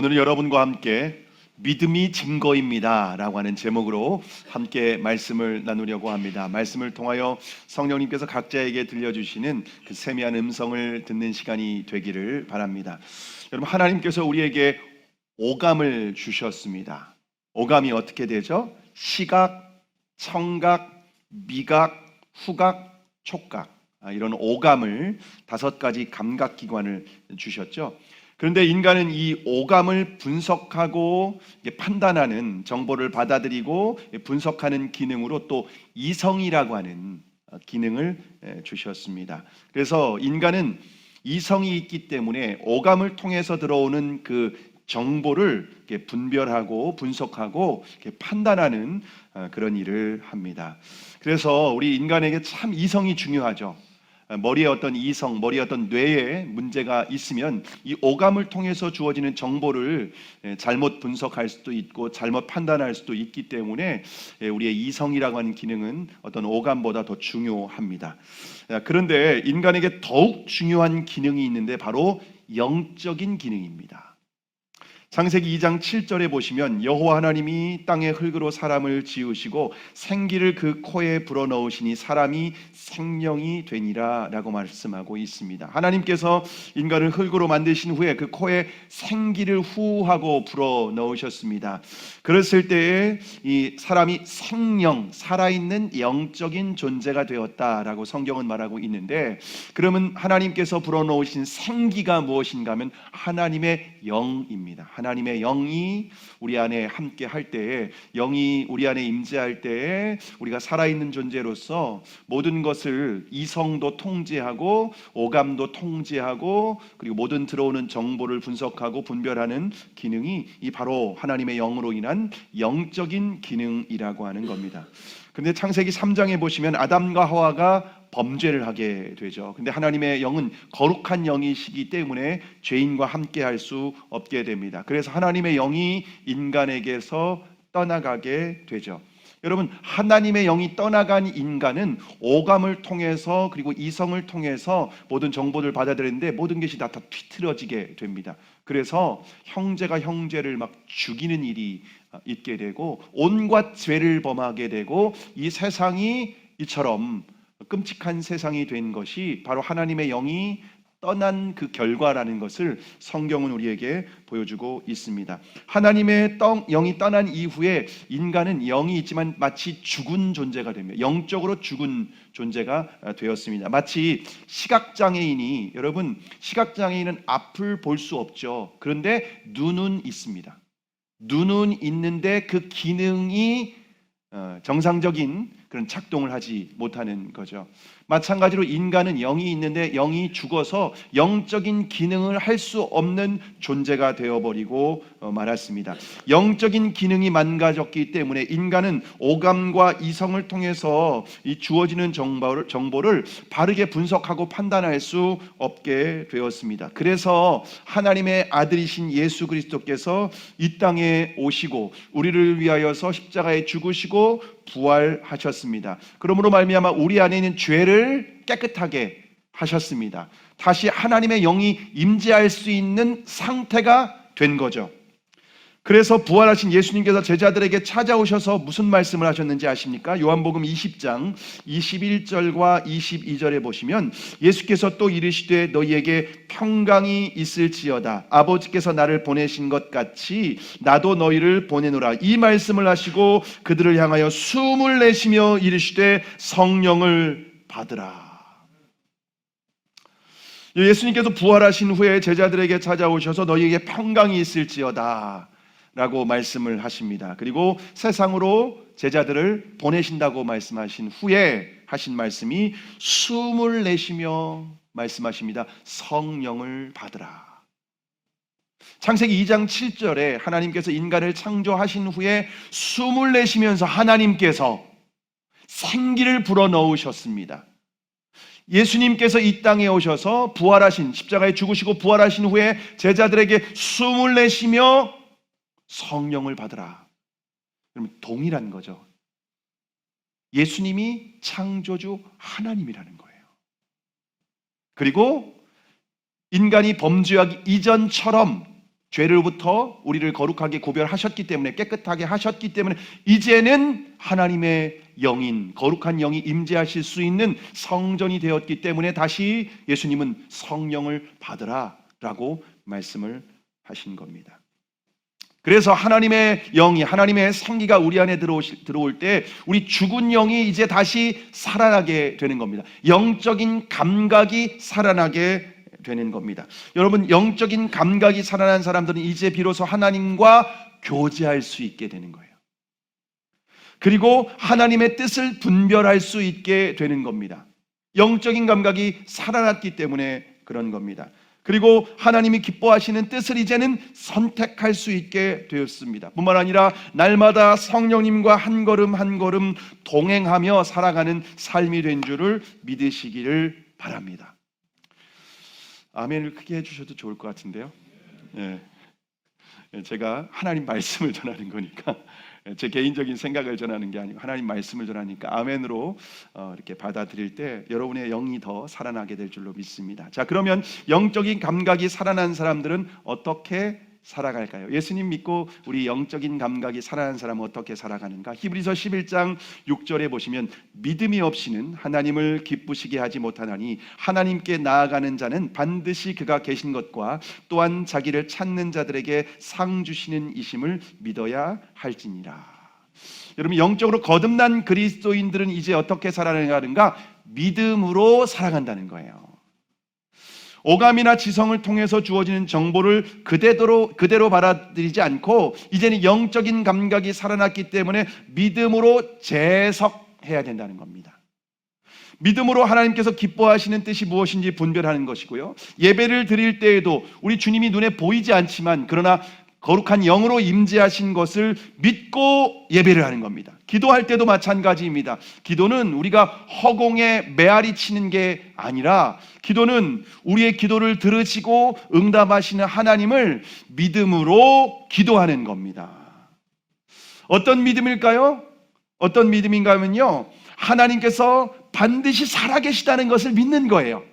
오늘은 여러분과 함께 믿음이 증거입니다 라고 하는 제목으로 함께 말씀을 나누려고 합니다. 말씀을 통하여 성령님께서 각자에게 들려주시는 그 세미한 음성을 듣는 시간이 되기를 바랍니다. 여러분, 하나님께서 우리에게 오감을 주셨습니다. 오감이 어떻게 되죠? 시각, 청각, 미각, 후각, 촉각, 이런 오감을 5가지 감각기관을 주셨죠. 그런데 인간은 이 오감을 분석하고 판단하는, 정보를 받아들이고 분석하는 기능으로 또 이성이라고 하는 기능을 주셨습니다. 그래서 인간은 이성이 있기 때문에 오감을 통해서 들어오는 그 정보를 분별하고 분석하고 판단하는 그런 일을 합니다. 그래서 우리 인간에게 참 이성이 중요하죠. 머리에 어떤 이성, 머리에 어떤 뇌에 문제가 있으면 이 오감을 통해서 주어지는 정보를 잘못 분석할 수도 있고 잘못 판단할 수도 있기 때문에 우리의 이성이라고 하는 기능은 어떤 오감보다 더 중요합니다. 그런데 인간에게 더욱 중요한 기능이 있는데 바로 영적인 기능입니다. 창세기 2장 7절에 보시면 여호와 하나님이 땅의 흙으로 사람을 지으시고 생기를 그 코에 불어넣으시니 사람이 생명이 되니라 라고 말씀하고 있습니다. 하나님께서 인간을 흙으로 만드신 후에 그 코에 생기를 후하고 불어넣으셨습니다. 그랬을 때에 이 사람이 생명, 살아있는 영적인 존재가 되었다라고 성경은 말하고 있는데, 그러면 하나님께서 불어넣으신 생기가 무엇인가 하면 하나님의 영입니다. 하나님의 영이 우리 안에 함께 할 때에, 영이 우리 안에 임재할 때에 우리가 살아있는 존재로서 모든 것을, 이성도 통제하고 오감도 통제하고 그리고 모든 들어오는 정보를 분석하고 분별하는 기능이 이 바로 하나님의 영으로 인한 영적인 기능이라고 하는 겁니다. 근데 창세기 3장에 보시면 아담과 하와가 범죄를 하게 되죠. 근데 하나님의 영은 거룩한 영이시기 때문에 죄인과 함께 할 수 없게 됩니다. 그래서 하나님의 영이 인간에게서 떠나가게 되죠. 여러분, 하나님의 영이 떠나간 인간은 오감을 통해서 그리고 이성을 통해서 모든 정보를 받아들이는데 모든 것이 다 뒤틀어지게 됩니다. 그래서 형제가 형제를 막 죽이는 일이 있게 되고 온갖 죄를 범하게 되고 이 세상이 이처럼 끔찍한 세상이 된 것이 바로 하나님의 영이 떠난 그 결과라는 것을 성경은 우리에게 보여주고 있습니다. 하나님의 영이 떠난 이후에 인간은 영이 있지만 마치 죽은 존재가 됩니다. 영적으로 죽은 존재가 되었습니다. 마치 시각장애인이, 여러분, 시각장애인은 앞을 볼 수 없죠. 그런데 눈은 있습니다. 눈은 있는데 그 기능이 정상적인 그런 작동을 하지 못하는 거죠. 마찬가지로 인간은 영이 있는데 영이 죽어서 영적인 기능을 할 수 없는 존재가 되어버리고 말았습니다. 영적인 기능이 망가졌기 때문에 인간은 오감과 이성을 통해서 이 주어지는 정보를 바르게 분석하고 판단할 수 없게 되었습니다. 그래서 하나님의 아들이신 예수 그리스도께서 이 땅에 오시고 우리를 위하여서 십자가에 죽으시고 부활하셨습니다. 그러므로 말미암아 우리 안에 있는 죄를 깨끗하게 하셨습니다. 다시 하나님의 영이 임재할 수 있는 상태가 된 거죠. 그래서 부활하신 예수님께서 제자들에게 찾아오셔서 무슨 말씀을 하셨는지 아십니까? 요한복음 20장 21절과 22절에 보시면 예수께서 또 이르시되 너희에게 평강이 있을지어다. 아버지께서 나를 보내신 것 같이 나도 너희를 보내노라. 이 말씀을 하시고 그들을 향하여 숨을 내쉬며 이르시되 성령을 받으라. 예수님께서 부활하신 후에 제자들에게 찾아오셔서 너희에게 평강이 있을지어다 라고 말씀을 하십니다. 그리고 세상으로 제자들을 보내신다고 말씀하신 후에 하신 말씀이 숨을 내쉬며 말씀하십니다. 성령을 받으라. 창세기 2장 7절에 하나님께서 인간을 창조하신 후에 숨을 내쉬면서 하나님께서 생기를 불어넣으셨습니다. 예수님께서 이 땅에 오셔서 부활하신, 십자가에 죽으시고 부활하신 후에 제자들에게 숨을 내쉬며 성령을 받으라. 그러면 동일한 거죠. 예수님이 창조주 하나님이라는 거예요. 그리고 인간이 범죄하기 이전처럼 죄로부터 우리를 거룩하게 구별하셨기 때문에, 깨끗하게 하셨기 때문에 이제는 하나님의 영인, 거룩한 영이 임재하실 수 있는 성전이 되었기 때문에 다시 예수님은 성령을 받으라 라고 말씀을 하신 겁니다. 그래서 하나님의 영이, 하나님의 생기가 우리 안에 들어올 때 우리 죽은 영이 이제 다시 살아나게 되는 겁니다. 영적인 감각이 살아나게 되는 겁니다. 여러분, 영적인 감각이 살아난 사람들은 이제 비로소 하나님과 교제할 수 있게 되는 거예요. 그리고 하나님의 뜻을 분별할 수 있게 되는 겁니다. 영적인 감각이 살아났기 때문에 그런 겁니다. 그리고 하나님이 기뻐하시는 뜻을 이제는 선택할 수 있게 되었습니다. 뿐만 아니라 날마다 성령님과 한 걸음 한 걸음 동행하며 살아가는 삶이 된 줄을 믿으시기를 바랍니다. 아멘을 크게 해주셔도 좋을 것 같은데요. 제가 하나님 말씀을 전하는 거니까, 제 개인적인 생각을 전하는 게 아니고 하나님 말씀을 전하니까 아멘으로 이렇게 받아들일 때 여러분의 영이 더 살아나게 될 줄로 믿습니다. 자, 그러면 영적인 감각이 살아난 사람들은 어떻게 살아갈까요? 예수님 믿고 우리 영적인 감각이 살아난 사람은 어떻게 살아가는가? 히브리서 11장 6절에 보시면 믿음이 없이는 하나님을 기쁘시게 하지 못하나니 하나님께 나아가는 자는 반드시 그가 계신 것과 또한 자기를 찾는 자들에게 상 주시는 이심을 믿어야 할지니라. 여러분, 영적으로 거듭난 그리스도인들은 이제 어떻게 살아가는가? 믿음으로 살아간다는 거예요. 오감이나 지성을 통해서 주어지는 정보를 그대로 받아들이지 않고 이제는 영적인 감각이 살아났기 때문에 믿음으로 재석해야 된다는 겁니다. 믿음으로 하나님께서 기뻐하시는 뜻이 무엇인지 분별하는 것이고요. 예배를 드릴 때에도 우리 주님이 눈에 보이지 않지만 그러나 거룩한 영으로 임재하신 것을 믿고 예배를 하는 겁니다. 기도할 때도 마찬가지입니다. 기도는 우리가 허공에 메아리 치는 게 아니라 기도는 우리의 기도를 들으시고 응답하시는 하나님을 믿음으로 기도하는 겁니다. 어떤 믿음일까요? 어떤 믿음인가 하면요, 하나님께서 반드시 살아계시다는 것을 믿는 거예요.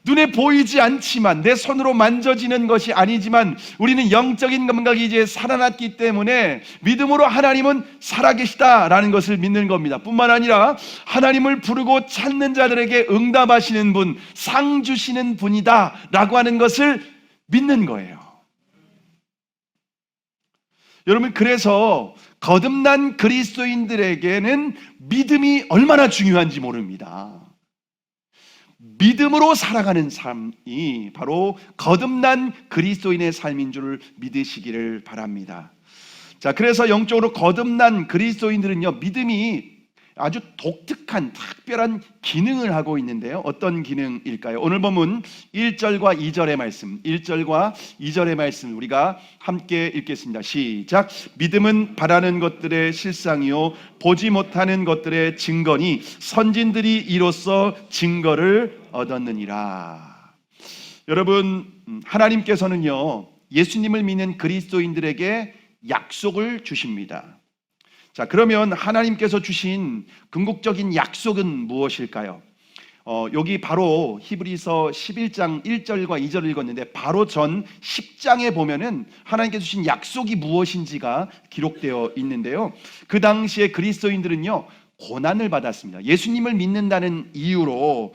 눈에 보이지 않지만, 내 손으로 만져지는 것이 아니지만 우리는 영적인 감각이 이제 살아났기 때문에 믿음으로 하나님은 살아계시다라는 것을 믿는 겁니다. 뿐만 아니라 하나님을 부르고 찾는 자들에게 응답하시는 분, 상 주시는 분이다 라고 하는 것을 믿는 거예요. 여러분, 그래서 거듭난 그리스도인들에게는 믿음이 얼마나 중요한지 모릅니다. 믿음으로 살아가는 삶이 바로 거듭난 그리스도인의 삶인 줄 믿으시기를 바랍니다. 자, 그래서 영적으로 거듭난 그리스도인들은요, 믿음이 아주 독특한 특별한 기능을 하고 있는데요. 어떤 기능일까요? 오늘 본문 1절과 2절의 말씀, 1절과 2절의 말씀 우리가 함께 읽겠습니다. 시작. 믿음은 바라는 것들의 실상이요 보지 못하는 것들의 증거니 선진들이 이로써 증거를 얻었느니라. 여러분, 하나님께서는요, 예수님을 믿는 그리스도인들에게 약속을 주십니다. 자, 그러면 하나님께서 주신 궁극적인 약속은 무엇일까요? 여기 바로 히브리서 11장 1절과 2절을 읽었는데 바로 전 10장에 보면은 하나님께서 주신 약속이 무엇인지가 기록되어 있는데요. 그 당시에 그리스도인들은요, 고난을 받았습니다. 예수님을 믿는다는 이유로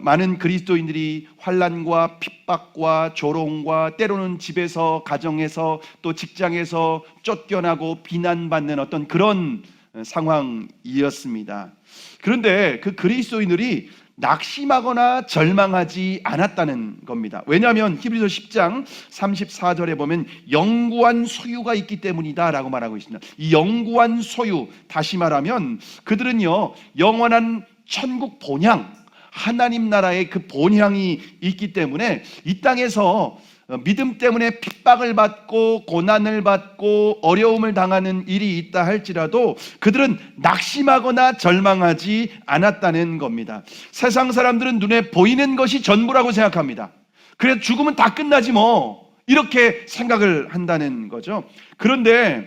많은 그리스도인들이 환난과 핍박과 조롱과 때로는 집에서, 가정에서, 또 직장에서 쫓겨나고 비난받는 어떤 그런 상황이었습니다. 그런데 그 그리스도인들이 낙심하거나 절망하지 않았다는 겁니다. 왜냐하면 히브리서 10장 34절에 보면 영구한 소유가 있기 때문이다 라고 말하고 있습니다. 이 영구한 소유, 다시 말하면 그들은요, 영원한 천국 본향, 하나님 나라의 그 본향이 있기 때문에 이 땅에서 믿음 때문에 핍박을 받고 고난을 받고 어려움을 당하는 일이 있다 할지라도 그들은 낙심하거나 절망하지 않았다는 겁니다. 세상 사람들은 눈에 보이는 것이 전부라고 생각합니다. 그래서 죽으면 다 끝나지 뭐, 이렇게 생각을 한다는 거죠. 그런데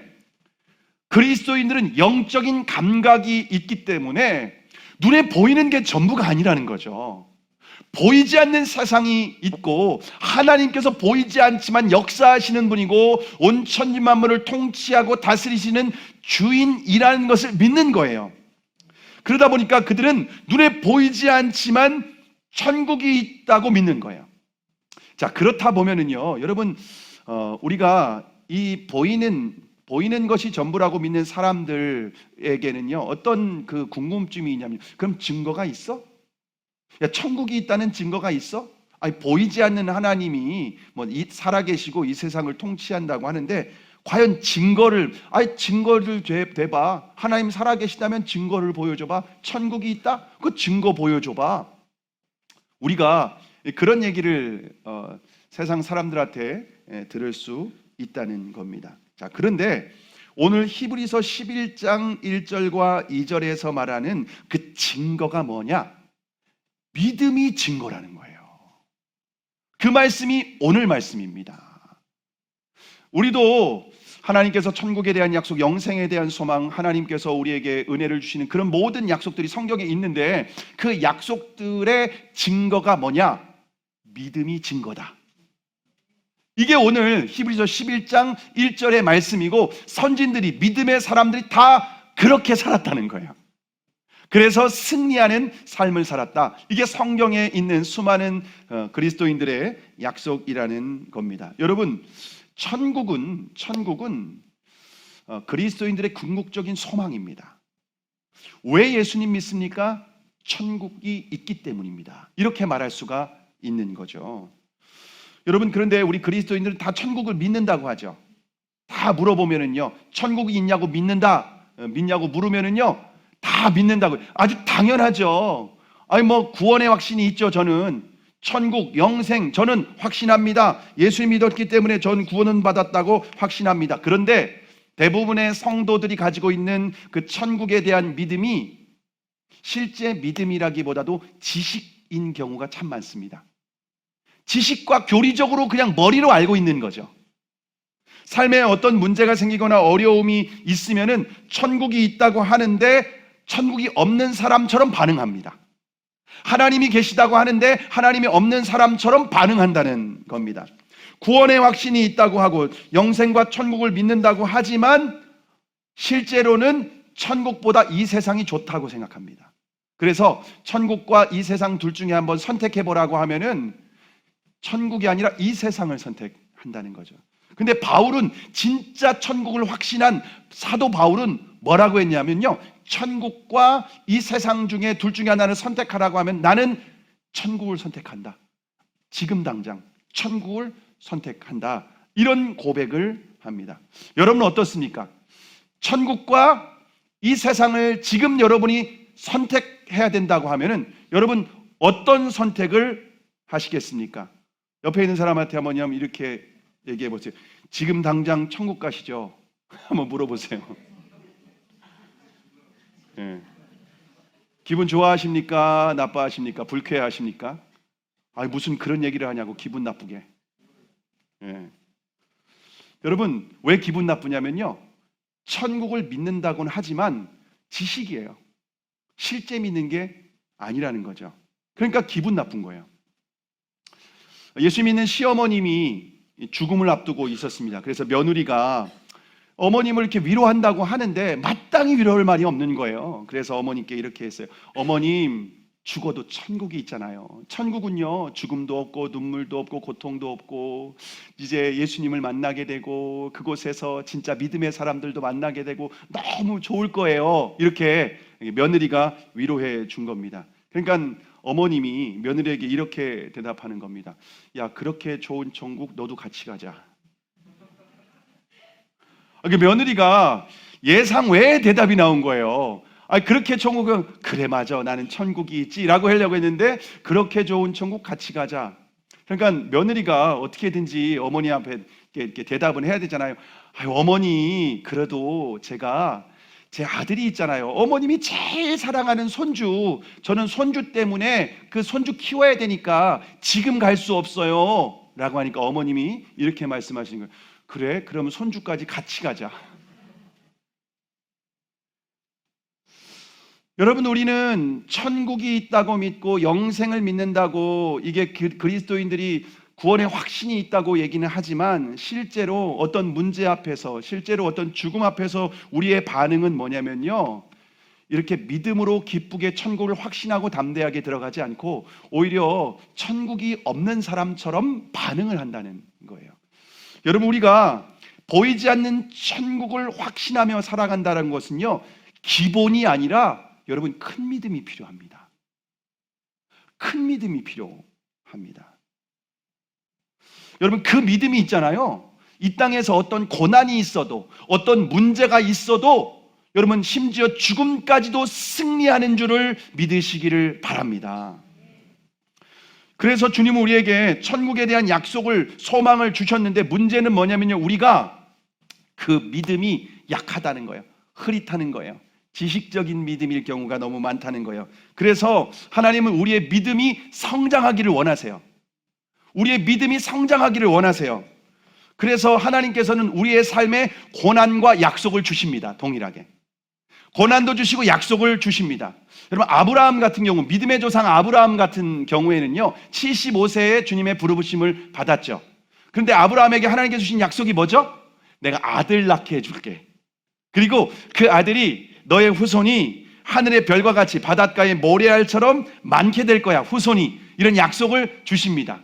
그리스도인들은 영적인 감각이 있기 때문에 눈에 보이는 게 전부가 아니라는 거죠. 보이지 않는 세상이 있고 하나님께서 보이지 않지만 역사하시는 분이고 온 천지 만물을 통치하고 다스리시는 주인이라는 것을 믿는 거예요. 그러다 보니까 그들은 눈에 보이지 않지만 천국이 있다고 믿는 거예요. 자, 그렇다 보면은요, 여러분, 우리가 이 보이는 것이 전부라고 믿는 사람들에게는요, 어떤 그 궁금증이 있냐면, 그럼 증거가 있어? 야, 천국이 있다는 증거가 있어? 아니, 보이지 않는 하나님이 살아계시고 이 세상을 통치한다고 하는데, 과연 증거를 대봐. 하나님 살아계시다면 증거를 보여줘봐. 천국이 있다? 그 증거 보여줘봐. 우리가 그런 얘기를 세상 사람들한테 들을 수 있다는 겁니다. 자, 그런데 오늘 히브리서 11장 1절과 2절에서 말하는 그 증거가 뭐냐? 믿음이 증거라는 거예요. 그 말씀이 오늘 말씀입니다. 우리도 하나님께서 천국에 대한 약속, 영생에 대한 소망, 하나님께서 우리에게 은혜를 주시는 그런 모든 약속들이 성경에 있는데 그 약속들의 증거가 뭐냐? 믿음이 증거다. 이게 오늘 히브리서 11장 1절의 말씀이고 선진들이, 믿음의 사람들이 다 그렇게 살았다는 거예요. 그래서 승리하는 삶을 살았다. 이게 성경에 있는 수많은 그리스도인들의 약속이라는 겁니다. 여러분, 천국은 그리스도인들의 궁극적인 소망입니다. 왜 예수님 믿습니까? 천국이 있기 때문입니다. 이렇게 말할 수가 있는 거죠. 여러분, 그런데 우리 그리스도인들은 다 천국을 믿는다고 하죠. 다 물어보면은요, 천국이 있냐고 믿냐고 물으면은요, 다 믿는다고. 아주 당연하죠. 아니 구원의 확신이 있죠. 저는 천국, 영생, 저는 확신합니다. 예수 믿었기 때문에 전 구원은 받았다고 확신합니다. 그런데 대부분의 성도들이 가지고 있는 그 천국에 대한 믿음이 실제 믿음이라기보다도 지식인 경우가 참 많습니다. 지식과 교리적으로 그냥 머리로 알고 있는 거죠. 삶에 어떤 문제가 생기거나 어려움이 있으면은 천국이 있다고 하는데 천국이 없는 사람처럼 반응합니다. 하나님이 계시다고 하는데 하나님이 없는 사람처럼 반응한다는 겁니다. 구원의 확신이 있다고 하고 영생과 천국을 믿는다고 하지만 실제로는 천국보다 이 세상이 좋다고 생각합니다. 그래서 천국과 이 세상 둘 중에 한번 선택해보라고 하면은 천국이 아니라 이 세상을 선택한다는 거죠. 근데 바울은 진짜 천국을 확신한 사도 바울은 뭐라고 했냐면요, 천국과 이 세상 중에 둘 중에 하나를 선택하라고 하면 나는 천국을 선택한다. 지금 당장 천국을 선택한다. 이런 고백을 합니다. 여러분은 어떻습니까? 천국과 이 세상을 지금 여러분이 선택해야 된다고 하면은 여러분 어떤 선택을 하시겠습니까? 옆에 있는 사람한테 한번 이렇게 얘기해 보세요. 지금 당장 천국 가시죠? 한번 물어보세요. 네. 기분 좋아하십니까? 나빠하십니까? 불쾌하십니까? 아니, 무슨 그런 얘기를 하냐고 기분 나쁘게. 네. 여러분, 왜 기분 나쁘냐면요, 천국을 믿는다고는 하지만 지식이에요. 실제 믿는 게 아니라는 거죠. 그러니까 기분 나쁜 거예요. 예수 믿는 시어머님이 죽음을 앞두고 있었습니다. 그래서 며느리가 어머님을 이렇게 위로한다고 하는데 마땅히 위로할 말이 없는 거예요. 그래서 어머님께 이렇게 했어요. 어머님, 죽어도 천국이 있잖아요. 천국은요, 죽음도 없고 눈물도 없고 고통도 없고 이제 예수님을 만나게 되고 그곳에서 진짜 믿음의 사람들도 만나게 되고 너무 좋을 거예요. 이렇게 며느리가 위로해 준 겁니다. 그러니까 어머님이 며느리에게 이렇게 대답하는 겁니다. 야, 그렇게 좋은 천국 너도 같이 가자. 며느리가 예상 외의 대답이 나온 거예요. 그렇게 천국은 그래 맞아 나는 천국이 있지라고 하려고 했는데 그렇게 좋은 천국 같이 가자. 그러니까 며느리가 어떻게든지 어머니 앞에 이렇게 대답은 해야 되잖아요. 어머니, 그래도 제가 제 아들이 있잖아요. 어머님이 제일 사랑하는 손주, 저는 손주 때문에 그 손주 키워야 되니까 지금 갈 수 없어요 라고 하니까 어머님이 이렇게 말씀하시는 거예요. 그래? 그럼 손주까지 같이 가자. 여러분, 우리는 천국이 있다고 믿고 영생을 믿는다고 이게 그리스도인들이 구원의 확신이 있다고 얘기는 하지만 실제로 어떤 문제 앞에서, 실제로 어떤 죽음 앞에서 우리의 반응은 뭐냐면요, 이렇게 믿음으로 기쁘게 천국을 확신하고 담대하게 들어가지 않고 오히려 천국이 없는 사람처럼 반응을 한다는 거예요. 여러분, 우리가 보이지 않는 천국을 확신하며 살아간다는 것은요, 기본이 아니라 여러분, 큰 믿음이 필요합니다. 큰 믿음이 필요합니다. 여러분, 그 믿음이 있잖아요. 이 땅에서 어떤 고난이 있어도, 어떤 문제가 있어도 여러분, 심지어 죽음까지도 승리하는 줄을 믿으시기를 바랍니다. 그래서 주님은 우리에게 천국에 대한 약속을, 소망을 주셨는데, 문제는 뭐냐면요, 우리가 그 믿음이 약하다는 거예요. 흐릿하는 거예요. 지식적인 믿음일 경우가 너무 많다는 거예요. 그래서 하나님은 우리의 믿음이 성장하기를 원하세요. 우리의 믿음이 성장하기를 원하세요. 그래서 하나님께서는 우리의 삶에 고난과 약속을 주십니다. 동일하게 고난도 주시고 약속을 주십니다. 여러분, 아브라함 같은 경우, 믿음의 조상 아브라함 같은 경우에는요, 75세에 주님의 부르심을 받았죠. 그런데 아브라함에게 하나님께서 주신 약속이 뭐죠? 내가 아들 낳게 해줄게. 그리고 그 아들이, 너의 후손이 하늘의 별과 같이 바닷가의 모래알처럼 많게 될 거야, 후손이. 이런 약속을 주십니다.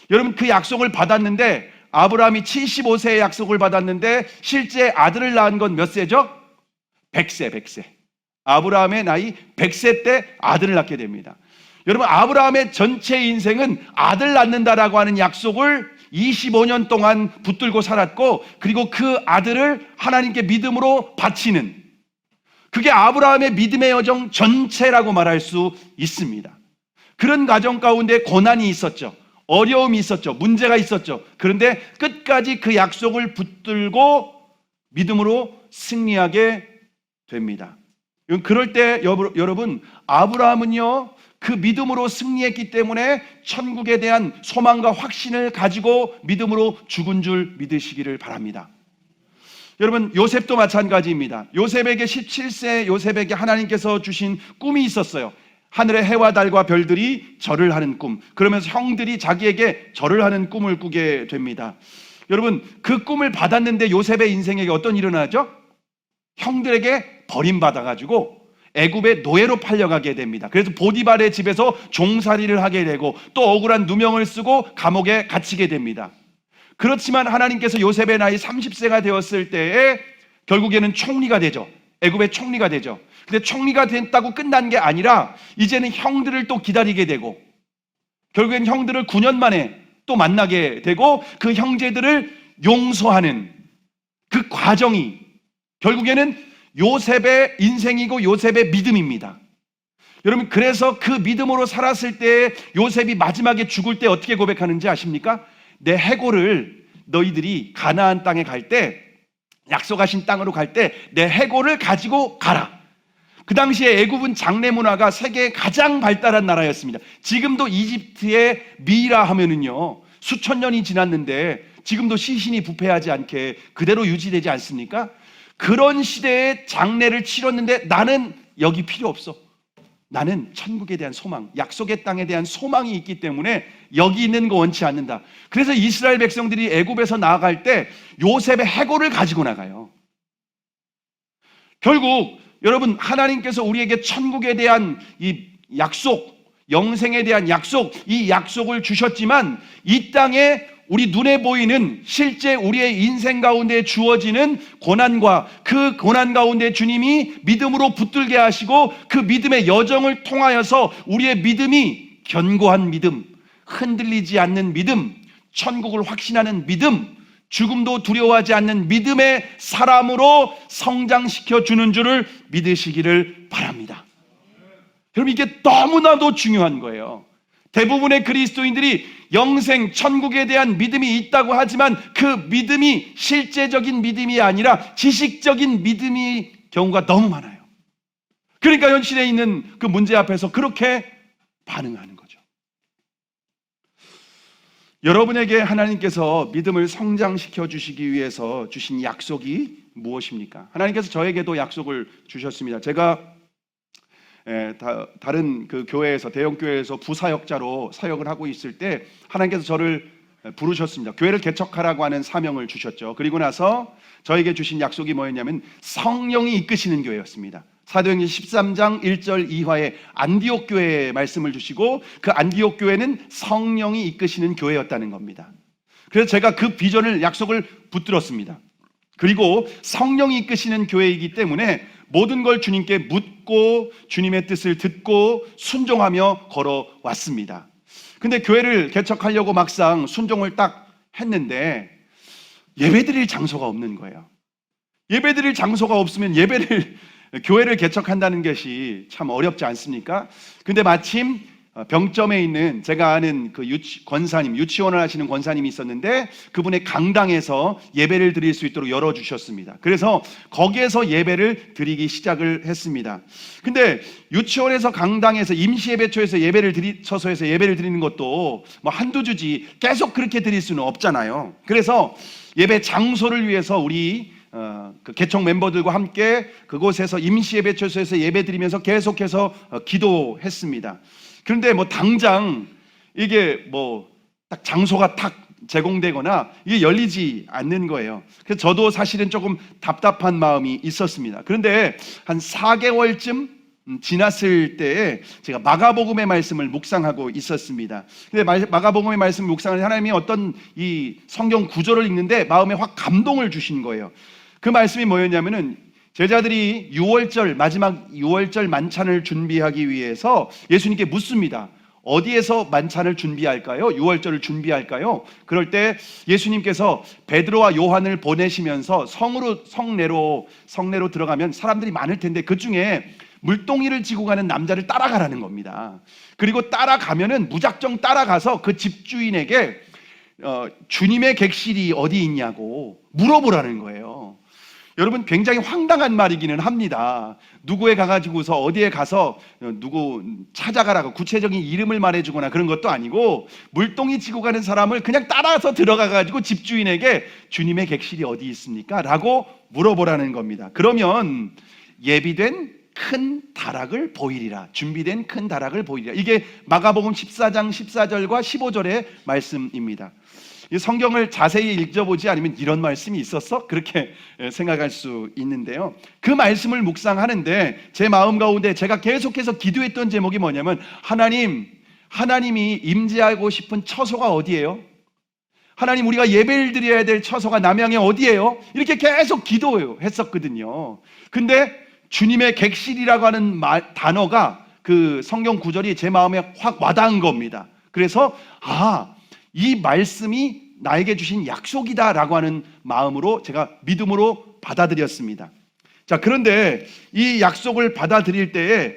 여러분, 그 약속을 받았는데, 아브라함이 75세의 약속을 받았는데 실제 아들을 낳은 건 몇 세죠? 100세. 아브라함의 나이 100세 때 아들을 낳게 됩니다. 여러분, 아브라함의 전체 인생은 아들 낳는다라고 하는 약속을 25년 동안 붙들고 살았고, 그리고 그 아들을 하나님께 믿음으로 바치는, 그게 아브라함의 믿음의 여정 전체라고 말할 수 있습니다. 그런 과정 가운데 고난이 있었죠. 어려움이 있었죠. 문제가 있었죠. 그런데 끝까지 그 약속을 붙들고 믿음으로 승리하게 됩니다. 그럴 때 여러분, 아브라함은요, 그 믿음으로 승리했기 때문에 천국에 대한 소망과 확신을 가지고 믿음으로 죽은 줄 믿으시기를 바랍니다. 여러분, 요셉도 마찬가지입니다. 요셉에게 17세 요셉에게 하나님께서 주신 꿈이 있었어요. 하늘의 해와 달과 별들이 절을 하는 꿈. 그러면서 형들이 자기에게 절을 하는 꿈을 꾸게 됩니다. 여러분, 그 꿈을 받았는데 요셉의 인생에게 어떤 일이 일어나죠? 형들에게 버림받아가지고 애굽의 노예로 팔려가게 됩니다. 그래서 보디발의 집에서 종살이를 하게 되고, 또 억울한 누명을 쓰고 감옥에 갇히게 됩니다. 그렇지만 하나님께서 요셉의 나이 30세가 되었을 때에 결국에는 총리가 되죠. 애굽의 총리가 되죠. 근데 총리가 됐다고 끝난 게 아니라 이제는 형들을 또 기다리게 되고, 결국엔 형들을 9년 만에 또 만나게 되고, 그 형제들을 용서하는 그 과정이 결국에는 요셉의 인생이고 요셉의 믿음입니다. 여러분, 그래서 그 믿음으로 살았을 때 요셉이 마지막에 죽을 때 어떻게 고백하는지 아십니까? 내 해골을 너희들이 가나안 땅에 갈 때, 약속하신 땅으로 갈 때 내 해골을 가지고 가라. 그 당시에 애굽은 장례 문화가 세계에 가장 발달한 나라였습니다. 지금도 이집트의 미이라 하면은요, 수천 년이 지났는데 지금도 시신이 부패하지 않게 그대로 유지되지 않습니까? 그런 시대에 장례를 치렀는데 나는 여기 필요 없어. 나는 천국에 대한 소망, 약속의 땅에 대한 소망이 있기 때문에 여기 있는 거 원치 않는다. 그래서 이스라엘 백성들이 애굽에서 나아갈 때 요셉의 해골을 가지고 나가요. 결국 여러분, 하나님께서 우리에게 천국에 대한 이 약속, 영생에 대한 약속, 이 약속을 주셨지만 이 땅에 우리 눈에 보이는 실제 우리의 인생 가운데 주어지는 고난과 그 고난 가운데 주님이 믿음으로 붙들게 하시고, 그 믿음의 여정을 통하여서 우리의 믿음이 견고한 믿음, 흔들리지 않는 믿음, 천국을 확신하는 믿음, 죽음도 두려워하지 않는 믿음의 사람으로 성장시켜 주는 줄을 믿으시기를 바랍니다. 여러분, 이게 너무나도 중요한 거예요. 대부분의 그리스도인들이 영생, 천국에 대한 믿음이 있다고 하지만 그 믿음이 실제적인 믿음이 아니라 지식적인 믿음이 경우가 너무 많아요. 그러니까 현실에 있는 그 문제 앞에서 그렇게 반응하는 거죠. 여러분에게 하나님께서 믿음을 성장시켜 주시기 위해서 주신 약속이 무엇입니까? 하나님께서 저에게도 약속을 주셨습니다. 제가 다른 그 교회에서, 대형 교회에서 부사역자로 사역을 하고 있을 때 하나님께서 저를 부르셨습니다. 교회를 개척하라고 하는 사명을 주셨죠. 그리고 나서 저에게 주신 약속이 뭐였냐면 성령이 이끄시는 교회였습니다. 사도행전 13장 1절 2화에 안디옥 교회의 말씀을 주시고, 그 안디옥 교회는 성령이 이끄시는 교회였다는 겁니다. 그래서 제가 그 비전을, 약속을 붙들었습니다. 그리고 성령이 이끄시는 교회이기 때문에 모든 걸 주님께 묻고 주님의 뜻을 듣고 순종하며 걸어왔습니다. 근데 교회를 개척하려고 막상 순종을 딱 했는데 예배드릴 장소가 없는 거예요. 예배드릴 장소가 없으면 교회를 개척한다는 것이 참 어렵지 않습니까? 근데 마침 병점에 있는 제가 아는 그 권사님, 유치원을 하시는 권사님이 있었는데 그분의 강당에서 예배를 드릴 수 있도록 열어주셨습니다. 그래서 거기에서 예배를 드리기 시작을 했습니다. 근데 유치원에서 강당에서 임시예배초에서 예배를 드리는 것도 뭐 한두 주지 계속 그렇게 드릴 수는 없잖아요. 그래서 예배 장소를 위해서 우리 그 개척 멤버들과 함께 그곳에서 임시예배초에서 예배 드리면서 계속해서 기도했습니다. 그런데 뭐 당장 이게 뭐 딱 장소가 탁 제공되거나 이게 열리지 않는 거예요. 그래서 저도 사실은 조금 답답한 마음이 있었습니다. 그런데 한 4개월쯤 지났을 때에 제가 마가복음의 말씀을 묵상하고 있었습니다. 근데 마가복음의 말씀을 묵상하는 하나님이 어떤 이 성경 구절을 읽는데 마음에 확 감동을 주신 거예요. 그 말씀이 뭐였냐면은 제자들이 마지막 6월절 만찬을 준비하기 위해서 예수님께 묻습니다. 어디에서 만찬을 준비할까요? 6월절을 준비할까요? 그럴 때 예수님께서 베드로와 요한을 보내시면서 성내로 들어가면 사람들이 많을 텐데 그 중에 물동이를 지고 가는 남자를 따라가라는 겁니다. 그리고 따라가면은 무작정 따라가서 그 집주인에게 주님의 객실이 어디 있냐고 물어보라는 거예요. 여러분, 굉장히 황당한 말이기는 합니다. 누구에 가가지고서 어디에 가서 누구 찾아가라고 구체적인 이름을 말해주거나 그런 것도 아니고 물동이 지고 가는 사람을 그냥 따라서 들어가가지고 집주인에게 주님의 객실이 어디 있습니까? 라고 물어보라는 겁니다. 그러면 예비된 큰 다락을 보이리라. 준비된 큰 다락을 보이리라. 이게 마가복음 14장 14절과 15절의 말씀입니다. 이 성경을 자세히 읽어보지 않으면 이런 말씀이 있었어? 그렇게 생각할 수 있는데요. 그 말씀을 묵상하는데 제 마음 가운데 제가 계속해서 기도했던 제목이 뭐냐면 하나님이 임재하고 싶은 처소가 어디예요? 하나님, 우리가 예배를 드려야 될 처소가 남양에 어디예요? 이렇게 계속 기도했었거든요. 근데 주님의 객실이라고 하는 단어가, 그 성경 구절이 제 마음에 확 와닿은 겁니다. 그래서 이 말씀이 나에게 주신 약속이다라고 하는 마음으로 제가 믿음으로 받아들였습니다. 자, 그런데 이 약속을 받아들일 때에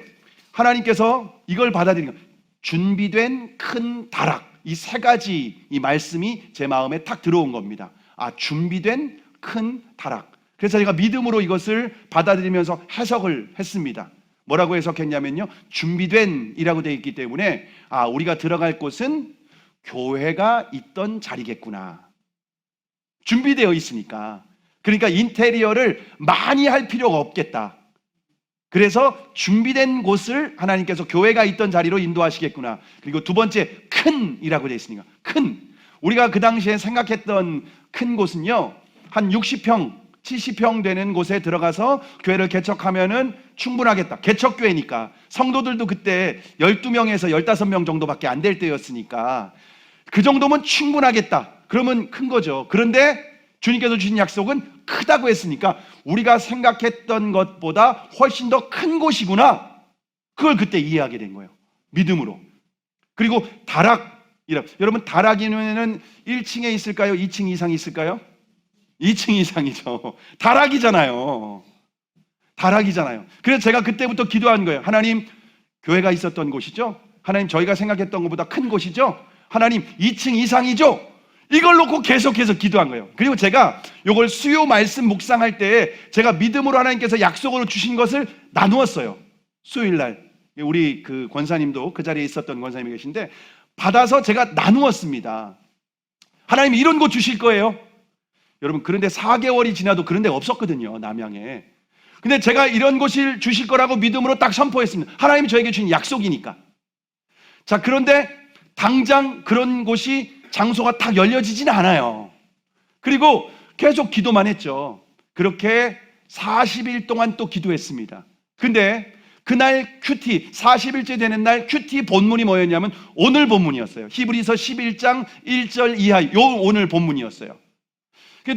하나님께서 이걸 받아들이는 거예요. 준비된 큰 다락, 이 세 가지 이 말씀이 제 마음에 탁 들어온 겁니다. 준비된 큰 다락. 그래서 제가 믿음으로 이것을 받아들이면서 해석을 했습니다. 뭐라고 해석했냐면요, 준비된이라고 되어 있기 때문에 우리가 들어갈 곳은 교회가 있던 자리겠구나. 준비되어 있으니까. 그러니까 인테리어를 많이 할 필요가 없겠다. 그래서 준비된 곳을 하나님께서 교회가 있던 자리로 인도하시겠구나. 그리고 두 번째, 큰이라고 되어 있으니까. 큰. 우리가 그 당시에 생각했던 큰 곳은요, 한 60평 70평 되는 곳에 들어가서 교회를 개척하면은 충분하겠다. 개척교회니까. 성도들도 그때 12명에서 15명 정도밖에 안 될 때였으니까 그 정도면 충분하겠다. 그러면 큰 거죠. 그런데 주님께서 주신 약속은 크다고 했으니까 우리가 생각했던 것보다 훨씬 더 큰 곳이구나. 그걸 그때 이해하게 된 거예요. 믿음으로. 그리고 여러분, 다락이면은 1층에 있을까요? 2층 이상이 있을까요? 2층 이상이죠. 다락이잖아요. 그래서 제가 그때부터 기도한 거예요. 하나님, 교회가 있었던 곳이죠? 하나님, 저희가 생각했던 것보다 큰 곳이죠? 하나님, 2층 이상이죠? 이걸 놓고 계속해서 기도한 거예요. 그리고 제가 이걸 수요 말씀 묵상할 때 제가 믿음으로 하나님께서 약속으로 주신 것을 나누었어요. 수요일날 우리 그 권사님도 그 자리에 있었던 권사님이 계신데 받아서 제가 나누었습니다. 하나님, 이런 거 주실 거예요? 여러분, 그런데 4개월이 지나도 그런 데가 없었거든요, 남양에. 근데 제가 이런 것을 주실 거라고 믿음으로 딱 선포했습니다. 하나님이 저에게 주신 약속이니까. 자, 그런데 당장 그런 곳이 장소가 딱 열려지진 않아요. 그리고 계속 기도만 했죠. 그렇게 40일 동안 또 기도했습니다. 근데 그날 큐티 40일째 되는 날 큐티 본문이 뭐였냐면 오늘 본문이었어요. 히브리서 11장 1절 이하 요 오늘 본문이었어요.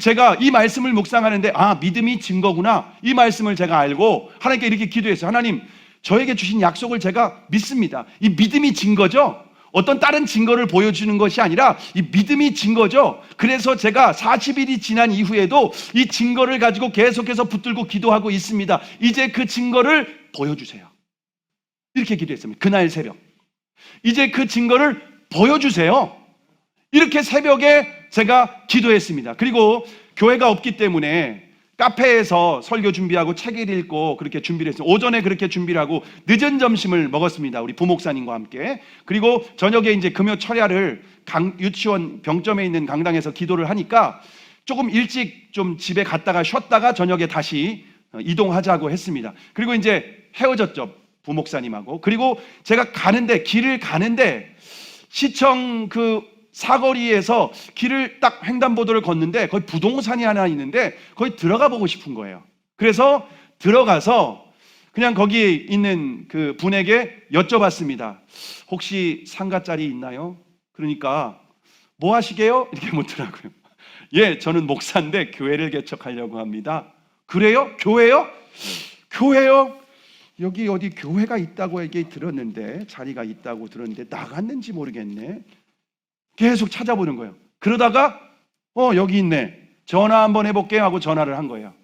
제가 이 말씀을 묵상하는데 믿음이 증거구나, 이 말씀을 제가 알고 하나님께 이렇게 기도했어요. 하나님, 저에게 주신 약속을 제가 믿습니다. 이 믿음이 증거죠. 어떤 다른 증거를 보여주는 것이 아니라 이 믿음이 증거죠. 그래서 제가 40일이 지난 이후에도 이 증거를 가지고 계속해서 붙들고 기도하고 있습니다. 이제 그 증거를 보여주세요. 이렇게 기도했습니다. 그날 새벽 이제 그 증거를 보여주세요. 이렇게 새벽에 제가 기도했습니다. 그리고 교회가 없기 때문에 카페에서 설교 준비하고 책을 읽고 그렇게 준비를 했어요. 오전에 그렇게 준비를 하고 늦은 점심을 먹었습니다. 우리 부목사님과 함께. 그리고 저녁에 이제 금요 철야를 유치원 병점에 있는 강당에서 기도를 하니까 조금 일찍 좀 집에 갔다가 쉬었다가 저녁에 다시 이동하자고 했습니다. 그리고 이제 헤어졌죠, 부목사님하고. 그리고 제가 길을 가는데 시청 그 사거리에서 길을 딱 횡단보도를 걷는데 거기 부동산이 하나 있는데 거기 들어가 보고 싶은 거예요. 그래서 들어가서 그냥 거기 있는 그 분에게 여쭤봤습니다. 혹시 상가짜리 있나요? 그러니까 뭐 하시게요? 이렇게 묻더라고요. 예, 저는 목사인데 교회를 개척하려고 합니다. 그래요? 교회요? 교회요? 여기 어디 교회가 있다고 얘기 들었는데, 자리가 있다고 들었는데 나갔는지 모르겠네. 계속 찾아보는 거예요. 그러다가 여기 있네, 전화 한번 해볼게요 하고 전화를 한 거예요.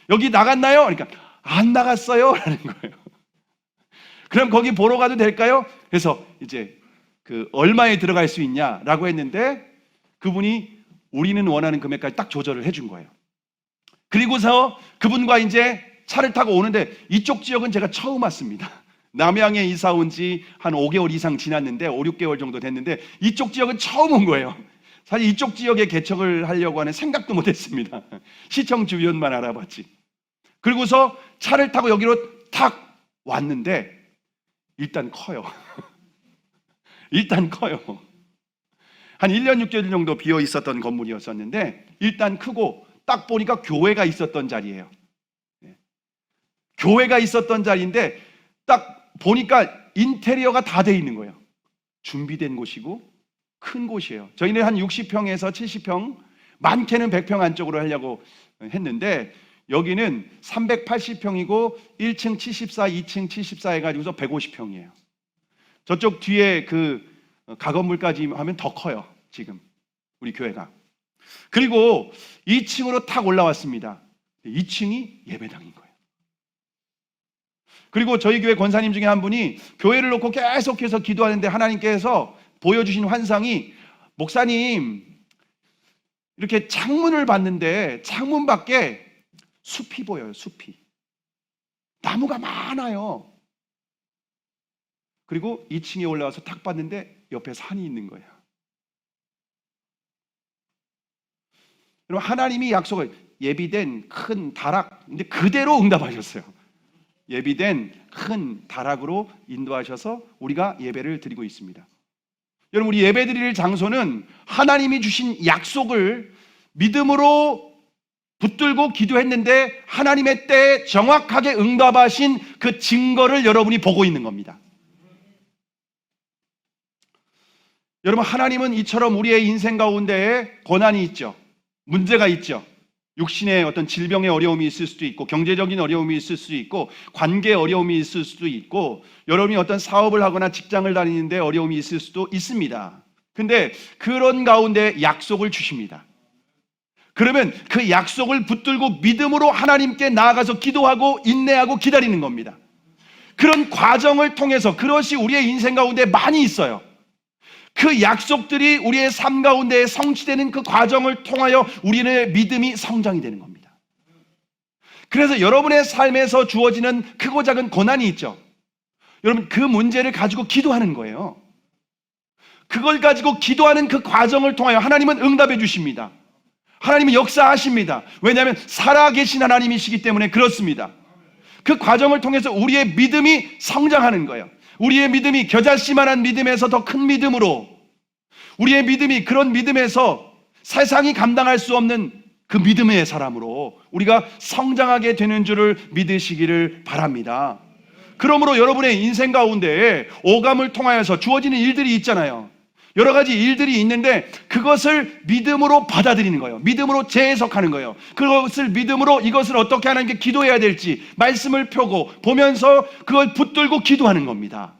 여기 나갔나요? 그러니까 안 나갔어요 라는 거예요. 그럼 거기 보러 가도 될까요? 그래서 이제 그 얼마에 들어갈 수 있냐라고 했는데 그분이 우리는 원하는 금액까지 딱 조절을 해준 거예요. 그리고서 그분과 이제 차를 타고 오는데, 이쪽 지역은 제가 처음 왔습니다. 남양에 이사 온 지 한 5개월 이상 지났는데 5, 6개월 정도 됐는데 이쪽 지역은 처음 온 거예요. 사실 이쪽 지역에 개척을 하려고 하는 생각도 못했습니다. 시청 주변만 알아봤지. 그리고서 차를 타고 여기로 탁 왔는데 일단 커요. 일단 커요. 한 1년 6개월 정도 비어 있었던 건물이었었는데 일단 크고 딱 보니까 교회가 있었던 자리예요. 교회가 있었던 자리인데 딱 보니까 인테리어가 다 돼 있는 거예요. 준비된 곳이고 큰 곳이에요. 저희는 한 60평에서 70평, 많게는 100평 안쪽으로 하려고 했는데 여기는 380평이고 1층 74, 2층 74 해가지고서 150평이에요. 저쪽 뒤에 그 가건물까지 하면 더 커요. 지금 우리 교회가. 그리고 2층으로 탁 올라왔습니다. 2층이 예배당인 거예요. 그리고 저희 교회 권사님 중에 한 분이 교회를 놓고 계속해서 기도하는데 하나님께서 보여주신 환상이, 목사님 이렇게 창문을 봤는데 창문 밖에 숲이 보여요. 숲이. 나무가 많아요. 그리고 2층에 올라와서 탁 봤는데 옆에 산이 있는 거예요. 여러분, 하나님이 약속을 예비된 큰 다락, 근데 그대로 응답하셨어요. 예비된 큰 다락으로 인도하셔서 우리가 예배를 드리고 있습니다. 여러분, 우리 예배 드릴 장소는 하나님이 주신 약속을 믿음으로 붙들고 기도했는데 하나님의 때에 정확하게 응답하신 그 증거를 여러분이 보고 있는 겁니다. 여러분, 하나님은 이처럼 우리의 인생 가운데에 고난이 있죠. 문제가 있죠. 육신의 어떤 질병의 어려움이 있을 수도 있고, 경제적인 어려움이 있을 수도 있고, 관계의 어려움이 있을 수도 있고, 여러분이 어떤 사업을 하거나 직장을 다니는데 어려움이 있을 수도 있습니다. 근데 그런 가운데 약속을 주십니다. 그러면 그 약속을 붙들고 믿음으로 하나님께 나아가서 기도하고 인내하고 기다리는 겁니다. 그런 과정을 통해서, 그것이 우리의 인생 가운데 많이 있어요. 그 약속들이 우리의 삶 가운데 성취되는 그 과정을 통하여 우리의 믿음이 성장이 되는 겁니다. 그래서 여러분의 삶에서 주어지는 크고 작은 고난이 있죠. 여러분, 그 문제를 가지고 기도하는 거예요. 그걸 가지고 기도하는 그 과정을 통하여 하나님은 응답해 주십니다. 하나님은 역사하십니다. 왜냐하면 살아계신 하나님이시기 때문에 그렇습니다. 그 과정을 통해서 우리의 믿음이 성장하는 거예요. 우리의 믿음이 겨자씨만한 믿음에서 더 큰 믿음으로, 우리의 믿음이 그런 믿음에서 세상이 감당할 수 없는 그 믿음의 사람으로 우리가 성장하게 되는 줄을 믿으시기를 바랍니다. 그러므로 여러분의 인생 가운데 오감을 통하여서 주어지는 일들이 있잖아요. 여러 가지 일들이 있는데 그것을 믿음으로 받아들이는 거예요. 믿음으로 재해석하는 거예요. 그것을 믿음으로 이것을 어떻게 하나님께 기도해야 될지 말씀을 펴고 보면서 그걸 붙들고 기도하는 겁니다.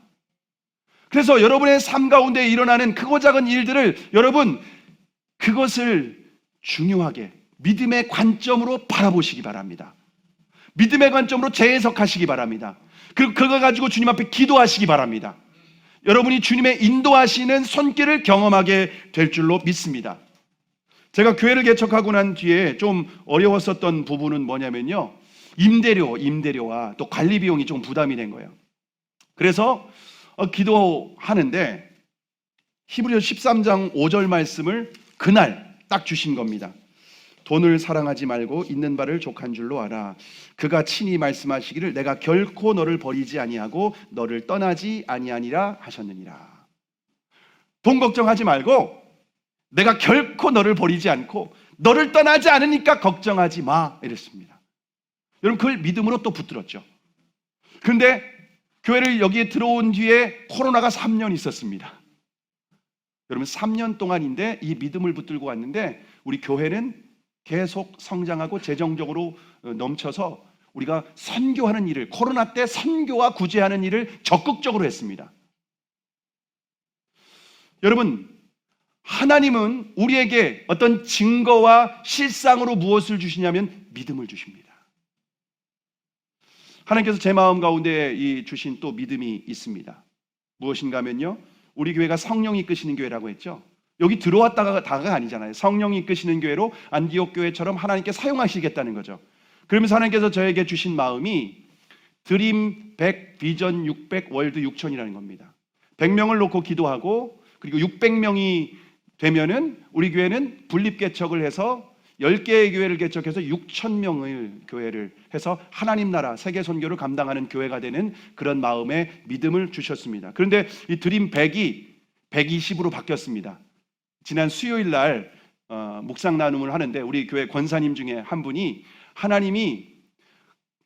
그래서 여러분의 삶 가운데 일어나는 크고 작은 일들을 여러분 그것을 중요하게 믿음의 관점으로 바라보시기 바랍니다. 믿음의 관점으로 재해석하시기 바랍니다. 그리고 그거 가지고 주님 앞에 기도하시기 바랍니다. 여러분이 주님의 인도하시는 손길을 경험하게 될 줄로 믿습니다. 제가 교회를 개척하고 난 뒤에 좀 어려웠었던 부분은 뭐냐면요, 임대료와 또 관리 비용이 좀 부담이 된 거예요. 그래서 기도하는데 히브리서 13장 5절 말씀을 그날 딱 주신 겁니다. 돈을 사랑하지 말고 있는 바를 족한 줄로 알아. 그가 친히 말씀하시기를 내가 결코 너를 버리지 아니하고 너를 떠나지 아니하니라 하셨느니라. 돈 걱정하지 말고 내가 결코 너를 버리지 않고 너를 떠나지 않으니까 걱정하지 마 이랬습니다. 여러분 그걸 믿음으로 또 붙들었죠. 그런데 교회를 여기에 들어온 뒤에 코로나가 3년 있었습니다. 여러분 3년 동안인데 이 믿음을 붙들고 왔는데 우리 교회는 계속 성장하고 재정적으로 넘쳐서 우리가 선교하는 일을, 코로나 때 선교와 구제하는 일을 적극적으로 했습니다. 여러분 하나님은 우리에게 어떤 증거와 실상으로 무엇을 주시냐면 믿음을 주십니다. 하나님께서 제 마음 가운데 주신 또 믿음이 있습니다. 무엇인가 하면요, 우리 교회가 성령이 이끄시는 교회라고 했죠. 여기 들어왔다가 아니잖아요. 성령이 이끄시는 교회로 안디옥 교회처럼 하나님께 사용하시겠다는 거죠. 그러면서 하나님께서 저에게 주신 마음이 드림 100, 비전 600, 월드 6000이라는 겁니다. 100명을 놓고 기도하고 그리고 600명이 되면은 우리 교회는 분립 개척을 해서 10개의 교회를 개척해서 6000명을 교회를 해서 하나님 나라 세계 선교를 감당하는 교회가 되는 그런 마음의 믿음을 주셨습니다. 그런데 이 드림 100이 120으로 바뀌었습니다. 지난 수요일 날 묵상 나눔을 하는데 우리 교회 권사님 중에 한 분이 하나님이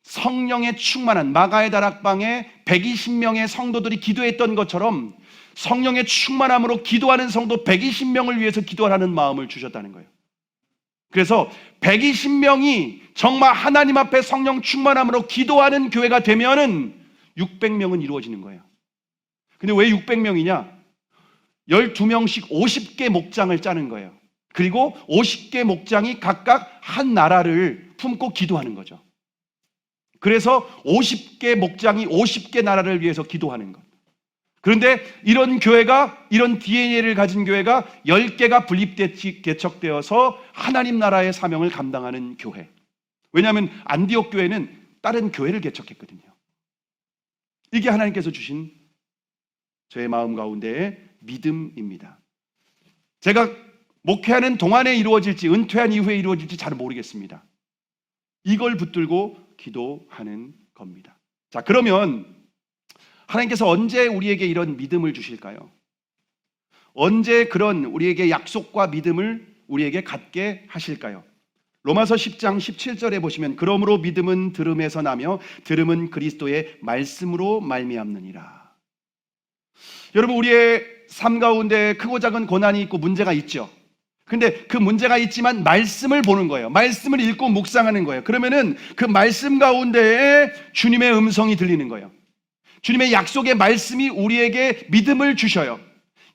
성령에 충만한 마가의 다락방에 120명의 성도들이 기도했던 것처럼 성령의 충만함으로 기도하는 성도 120명을 위해서 기도하라는 마음을 주셨다는 거예요. 그래서 120명이 정말 하나님 앞에 성령 충만함으로 기도하는 교회가 되면은 600명은 이루어지는 거예요. 근데 왜 600명이냐? 12명씩 50개 목장을 짜는 거예요. 그리고 50개 목장이 각각 한 나라를 품고 기도하는 거죠. 그래서 50개 목장이 50개 나라를 위해서 기도하는 것. 그런데 이런 교회가, 이런 DNA를 가진 교회가 10개가 분립개척되어서 하나님 나라의 사명을 감당하는 교회. 왜냐하면 안디옥 교회는 다른 교회를 개척했거든요. 이게 하나님께서 주신 저의 마음 가운데의 믿음입니다. 제가 목회하는 동안에 이루어질지 은퇴한 이후에 이루어질지 잘 모르겠습니다. 이걸 붙들고 기도하는 겁니다. 자, 그러면 하나님께서 언제 우리에게 이런 믿음을 주실까요? 언제 그런 우리에게 약속과 믿음을 우리에게 갖게 하실까요? 로마서 10장 17절에 보시면 그러므로 믿음은 들음에서 나며 들음은 그리스도의 말씀으로 말미암느니라. 여러분 우리의 삶 가운데 크고 작은 고난이 있고 문제가 있죠. 근데 그 문제가 있지만 말씀을 보는 거예요. 말씀을 읽고 묵상하는 거예요. 그러면은 그 말씀 가운데에 주님의 음성이 들리는 거예요. 주님의 약속의 말씀이 우리에게 믿음을 주셔요.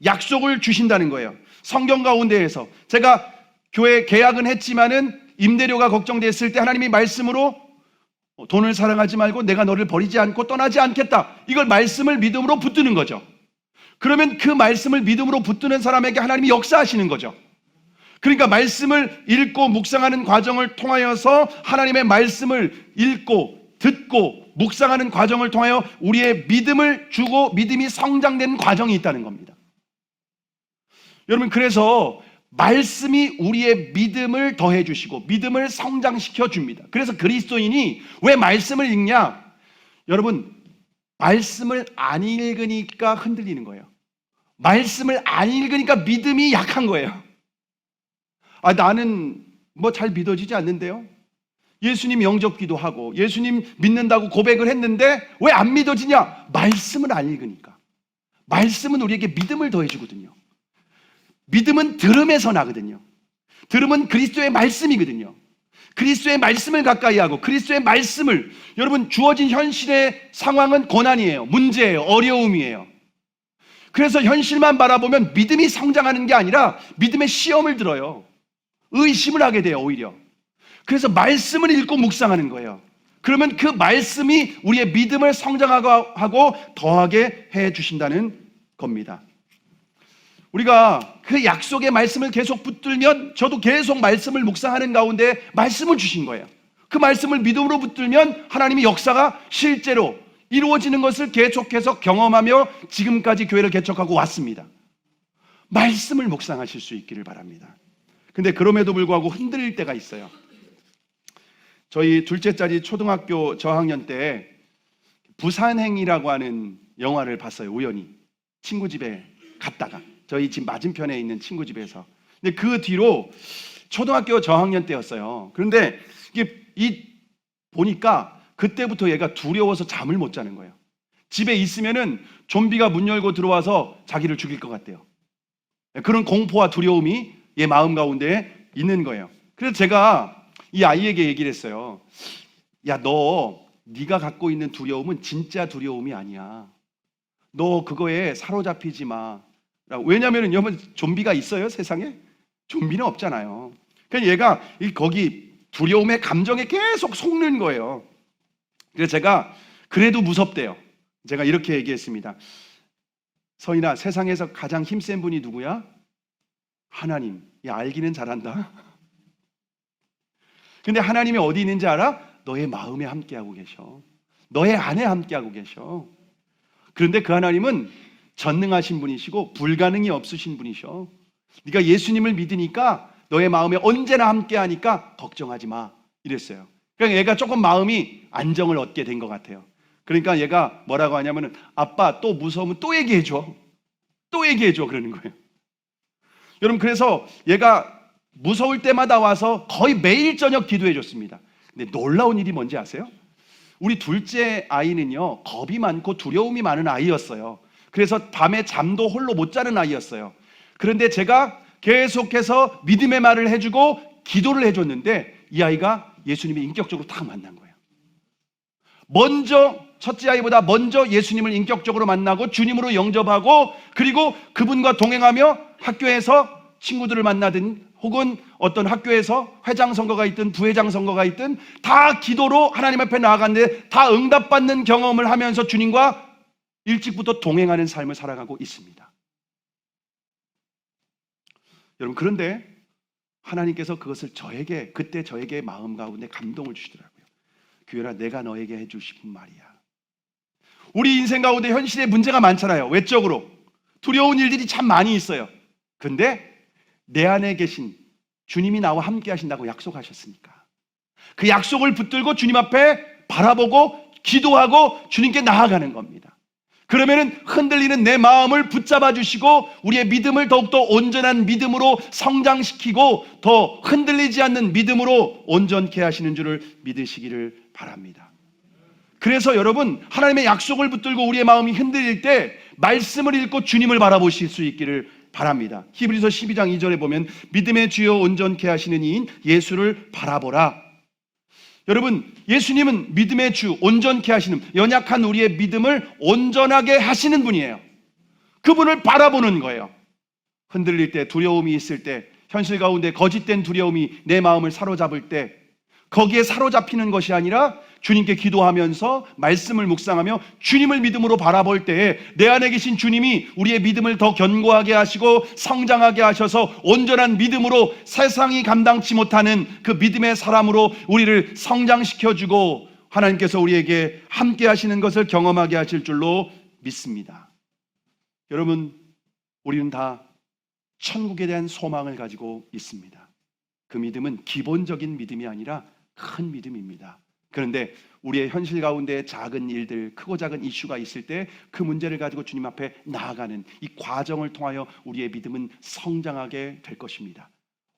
약속을 주신다는 거예요. 성경 가운데에서 제가 교회 계약은 했지만은 임대료가 걱정됐을 때 하나님이 말씀으로 돈을 사랑하지 말고 내가 너를 버리지 않고 떠나지 않겠다. 이걸 말씀을 믿음으로 붙드는 거죠. 그러면 그 말씀을 믿음으로 붙드는 사람에게 하나님이 역사하시는 거죠. 그러니까 말씀을 읽고 묵상하는 과정을 통하여서 하나님의 말씀을 읽고 듣고 묵상하는 과정을 통하여 우리의 믿음을 주고 믿음이 성장되는 과정이 있다는 겁니다. 여러분 그래서 말씀이 우리의 믿음을 더해 주시고 믿음을 성장시켜 줍니다. 그래서 그리스도인이 왜 말씀을 읽냐? 여러분, 말씀을 안 읽으니까 흔들리는 거예요. 말씀을 안 읽으니까 믿음이 약한 거예요. 나는 뭐 잘 믿어지지 않는데요. 예수님 영접기도 하고 예수님 믿는다고 고백을 했는데 왜 안 믿어지냐? 말씀을 안 읽으니까. 말씀은 우리에게 믿음을 더해주거든요. 믿음은 들음에서 나거든요. 들음은 그리스도의 말씀이거든요. 그리스도의 말씀을 가까이 하고 그리스도의 말씀을, 여러분, 주어진 현실의 상황은 고난이에요. 문제예요. 어려움이에요. 그래서 현실만 바라보면 믿음이 성장하는 게 아니라 믿음의 시험을 들어요. 의심을 하게 돼요, 오히려. 그래서 말씀을 읽고 묵상하는 거예요. 그러면 그 말씀이 우리의 믿음을 성장하고 더하게 해 주신다는 겁니다. 우리가 그 약속의 말씀을 계속 붙들면, 저도 계속 말씀을 묵상하는 가운데 말씀을 주신 거예요. 그 말씀을 믿음으로 붙들면 하나님의 역사가 실제로 이루어지는 것을 계속해서 경험하며 지금까지 교회를 개척하고 왔습니다. 말씀을 묵상하실 수 있기를 바랍니다. 근데 그럼에도 불구하고 흔들릴 때가 있어요. 저희 둘째 딸이 초등학교 저학년 때 부산행이라고 하는 영화를 봤어요. 우연히 친구 집에 갔다가, 저희 집 맞은편에 있는 친구 집에서. 근데 그 뒤로 초등학교 저학년 때였어요. 그런데 이게 보니까 그때부터 얘가 두려워서 잠을 못 자는 거예요. 집에 있으면은 좀비가 문 열고 들어와서 자기를 죽일 것 같대요. 그런 공포와 두려움이 얘 마음 가운데 있는 거예요. 그래서 제가 이 아이에게 얘기를 했어요. 야, 네가 갖고 있는 두려움은 진짜 두려움이 아니야. 너 그거에 사로잡히지 마. 왜냐하면 여러분, 좀비가 있어요, 세상에? 좀비는 없잖아요. 그러니까 얘가 거기 두려움의 감정에 계속 속는 거예요. 그래서 제가 그래도 무섭대요. 제가 이렇게 얘기했습니다. 서인아, 세상에서 가장 힘센 분이 누구야? 하나님. 야, 알기는 잘한다. 근데 하나님이 어디 있는지 알아? 너의 마음에 함께하고 계셔. 너의 안에 함께하고 계셔. 그런데 그 하나님은 전능하신 분이시고 불가능이 없으신 분이셔. 네가 예수님을 믿으니까 너의 마음에 언제나 함께하니까 걱정하지 마. 이랬어요. 그러니까 얘가 조금 마음이 안정을 얻게 된 것 같아요. 그러니까 얘가 뭐라고 하냐면은, 아빠 또 무서우면 또 얘기해줘. 또 얘기해줘. 그러는 거예요. 여러분, 그래서 얘가 무서울 때마다 와서 거의 매일 저녁 기도해 줬습니다. 근데 놀라운 일이 뭔지 아세요? 우리 둘째 아이는요, 겁이 많고 두려움이 많은 아이였어요. 그래서 밤에 잠도 홀로 못 자는 아이였어요. 그런데 제가 계속해서 믿음의 말을 해주고 기도를 해줬는데 이 아이가 예수님을 인격적으로 딱 만난 거예요. 첫째 아이보다 먼저 예수님을 인격적으로 만나고 주님으로 영접하고, 그리고 그분과 동행하며 학교에서 친구들을 만나든 혹은 어떤 학교에서 회장 선거가 있든 부회장 선거가 있든 다 기도로 하나님 앞에 나아갔는데 다 응답받는 경험을 하면서 주님과 일찍부터 동행하는 삶을 살아가고 있습니다. 여러분, 그런데 하나님께서 그것을 그때 저에게 마음 가운데 감동을 주시더라고요. 규현아, 내가 너에게 해주고 싶은 말이야. 우리 인생 가운데 현실에 문제가 많잖아요. 외적으로 두려운 일들이 참 많이 있어요. 근데 내 안에 계신 주님이 나와 함께 하신다고 약속하셨으니까 그 약속을 붙들고 주님 앞에 바라보고 기도하고 주님께 나아가는 겁니다. 그러면은 흔들리는 내 마음을 붙잡아 주시고 우리의 믿음을 더욱더 온전한 믿음으로 성장시키고 더 흔들리지 않는 믿음으로 온전케 하시는 줄을 믿으시기를 바랍니다. 그래서 여러분, 하나님의 약속을 붙들고 우리의 마음이 흔들릴 때 말씀을 읽고 주님을 바라보실 수 있기를 바랍니다. 히브리서 12장 2절에 보면 믿음의 주요 온전케 하시는 이인 예수를 바라보라. 여러분, 예수님은 믿음의 주, 온전케 하시는, 연약한 우리의 믿음을 온전하게 하시는 분이에요. 그분을 바라보는 거예요. 흔들릴 때, 두려움이 있을 때, 현실 가운데 거짓된 두려움이 내 마음을 사로잡을 때 거기에 사로잡히는 것이 아니라 주님께 기도하면서 말씀을 묵상하며 주님을 믿음으로 바라볼 때에 내 안에 계신 주님이 우리의 믿음을 더 견고하게 하시고 성장하게 하셔서 온전한 믿음으로 세상이 감당치 못하는 그 믿음의 사람으로 우리를 성장시켜주고 하나님께서 우리에게 함께 하시는 것을 경험하게 하실 줄로 믿습니다. 여러분, 우리는 다 천국에 대한 소망을 가지고 있습니다. 그 믿음은 기본적인 믿음이 아니라 큰 믿음입니다. 그런데 우리의 현실 가운데 작은 일들, 크고 작은 이슈가 있을 때 그 문제를 가지고 주님 앞에 나아가는 이 과정을 통하여 우리의 믿음은 성장하게 될 것입니다.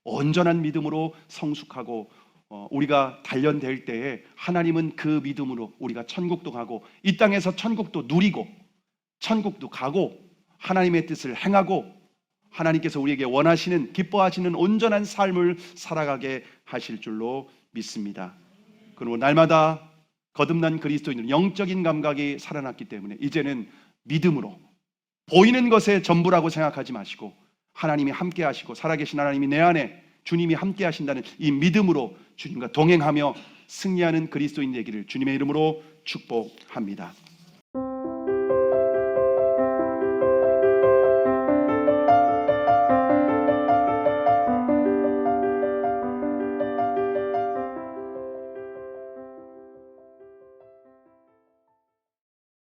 온전한 믿음으로 성숙하고 우리가 단련될 때에 하나님은 그 믿음으로 우리가 천국도 가고 이 땅에서 천국도 누리고 천국도 가고 하나님의 뜻을 행하고 하나님께서 우리에게 원하시는 기뻐하시는 온전한 삶을 살아가게 하실 줄로 믿습니다. 그리고 날마다 거듭난 그리스도인은 영적인 감각이 살아났기 때문에 이제는 믿음으로 보이는 것에 전부라고 생각하지 마시고 하나님이 함께 하시고 살아계신 하나님이 내 안에 주님이 함께 하신다는 이 믿음으로 주님과 동행하며 승리하는 그리스도인 되기를 주님의 이름으로 축복합니다.